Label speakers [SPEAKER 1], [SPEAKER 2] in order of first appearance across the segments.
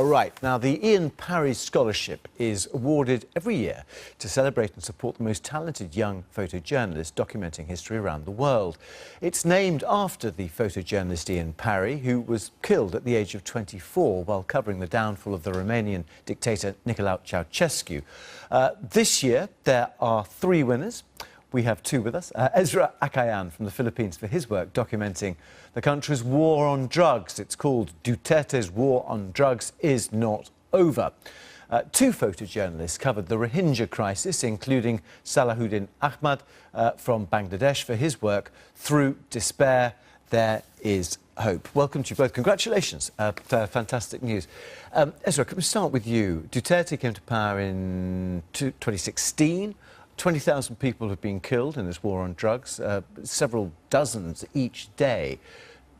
[SPEAKER 1] Right, now the Ian Parry Scholarship is awarded every year to celebrate and support the most talented young photojournalists documenting history around the world. It's named after the photojournalist Ian Parry, who was killed at the age of 24 while covering the downfall of the Romanian dictator Nicolae Ceausescu. This year there are 3 winners. We have 2 with us. Ezra Akayan from the Philippines for his work documenting the country's war on drugs. It's called Duterte's War on Drugs is Not Over. 2 photojournalists covered the Rohingya crisis, including Salahuddin Ahmad from Bangladesh for his work Through Despair, There is Hope. Welcome to you both. Congratulations. Fantastic news. Ezra, can we start with you? Duterte came to power in 2016. 20,000 people have been killed in this war on drugs, several dozens each day.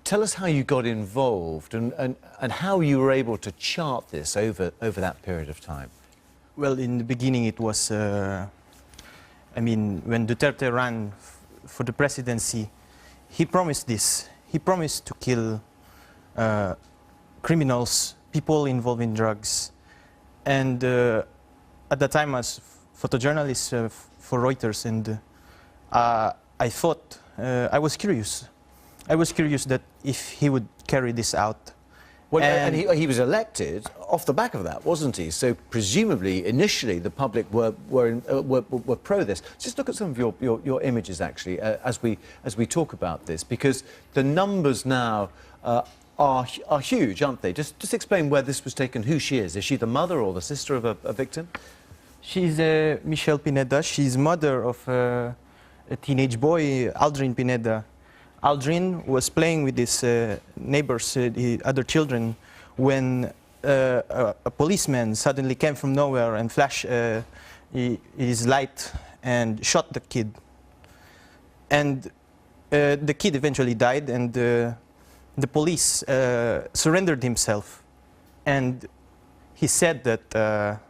[SPEAKER 1] Tell us how you got involved and how you were able to chart this over that period of time.
[SPEAKER 2] Well, in the beginning it was, when Duterte ran for the presidency, he promised this. He promised to kill criminals, people involved in drugs. And at the time, as photojournalist for Reuters, and I thought, I was curious. I was curious that if he would carry this out.
[SPEAKER 1] Well, and he was elected off the back of that, wasn't he? So presumably, initially, the public were pro this. Just look at some of your images, actually, as we talk about this, because the numbers now are huge, aren't they? Just explain where this was taken, who she is. Is she the mother or the sister of a victim?
[SPEAKER 2] She's Michelle Pineda. She's mother of a teenage boy, Aldrin Pineda. Aldrin was playing with his neighbors, other children, when a policeman suddenly came from nowhere and flashed his light and shot the kid. And the kid eventually died, and the police surrendered himself. And he said that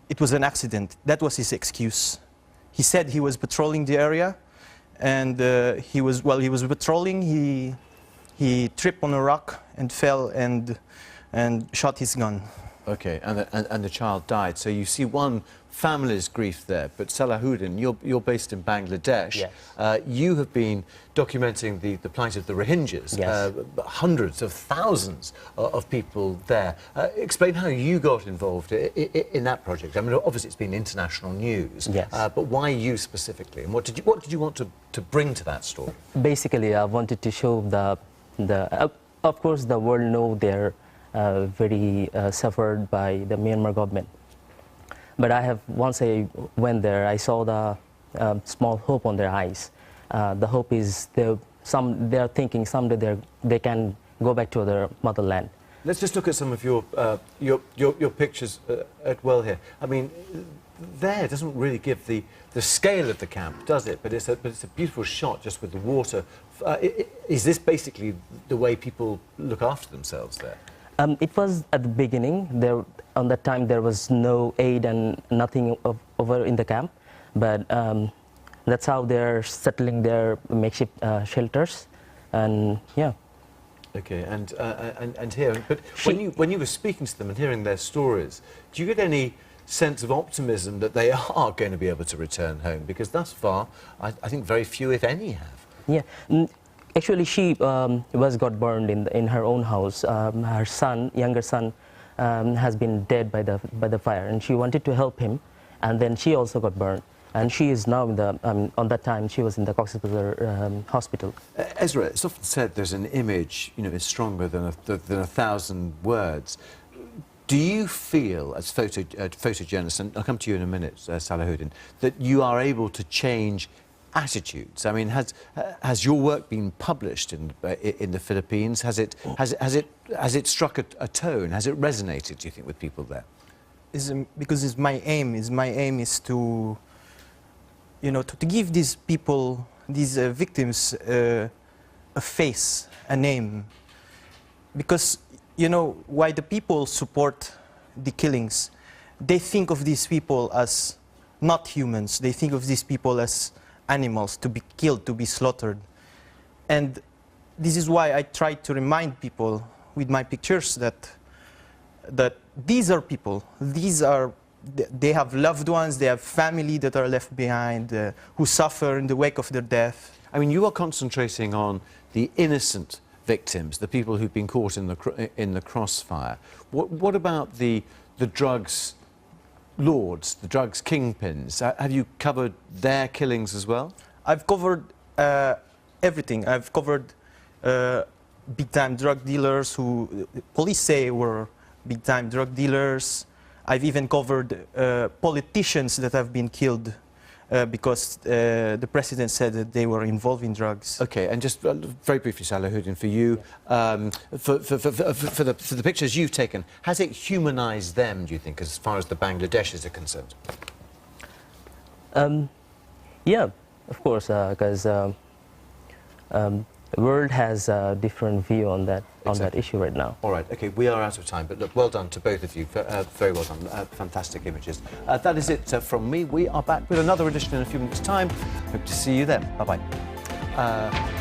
[SPEAKER 2] it was an accident. That was his excuse. He said he was patrolling the area, and while he was patrolling, he tripped on a rock and fell and shot his gun.
[SPEAKER 1] Okay, and the child died. So you see one family's grief there. But Salahuddin, you're based in Bangladesh.
[SPEAKER 3] Yes.
[SPEAKER 1] You have been documenting the plight of the Rohingyas.
[SPEAKER 3] Yes.
[SPEAKER 1] Hundreds of thousands of people there. Explain how you got involved in that project. I mean, obviously it's been international news.
[SPEAKER 3] Yes.
[SPEAKER 1] But why you specifically? And what did you want to bring to that story?
[SPEAKER 3] Basically, I wanted to show of course, the world know they're very suffered by the Myanmar government. But once I went there, I saw the small hope on their eyes. The hope is they're thinking someday they can go back to their motherland.
[SPEAKER 1] Let's just look at some of your pictures at well here. I mean, there doesn't really give the scale of the camp, does it? But it's a beautiful shot just with the water. Is this basically the way people look after themselves there?
[SPEAKER 3] It was at the beginning. On that time, there was no aid and nothing over in the camp. But that's how they're settling their makeshift shelters, and yeah.
[SPEAKER 1] Okay, and here, but when you were speaking to them and hearing their stories, do you get any sense of optimism that they are going to be able to return home? Because thus far, I think very few, if any, have.
[SPEAKER 3] Yeah. Actually, she got burned in her own house. Her younger son, has been dead by the fire, and she wanted to help him, and then she also got burned. And she is now on that time she was in the Cox's Bazar hospital.
[SPEAKER 1] Ezra, it's often said there's an image, is stronger than 1,000 words. Do you feel, as photojournalists, and I'll come to you in a minute, Salahuddin, that you are able to change attitudes? I mean, has your work been published in the Philippines? Has it struck a tone? Has it resonated, do you think, with people there?
[SPEAKER 2] Because my aim is to, to give these people, these victims, a face, a name. Because, why the people support the killings, they think of these people as not humans. They think of these people as animals to be killed, to be slaughtered. And this is why I try to remind people with my pictures that that these are people, they have loved ones, they have family that are left behind, who suffer in the wake of their death.
[SPEAKER 1] I mean, you are concentrating on the innocent victims, the people who've been caught in the crossfire. What about the drugs lords, the drugs kingpins? Have you covered their killings as well?
[SPEAKER 2] I've covered everything. I've covered big-time drug dealers who police say were big-time drug dealers. I've even covered politicians that have been killed because the president said that they were involved in drugs.
[SPEAKER 1] Okay, and just very briefly, Salahuddin, for you, for the pictures you've taken, has it humanised them, do you think, as far as the Bangladeshis are concerned?
[SPEAKER 3] Yeah, of course, because the world has a different view on that issue right now.
[SPEAKER 1] All right, okay, we are out of time, but look, well done to both of you. Very well done. Fantastic images. That is it from me. We are back with another edition in a few minutes' time. Hope to see you then. Bye-bye.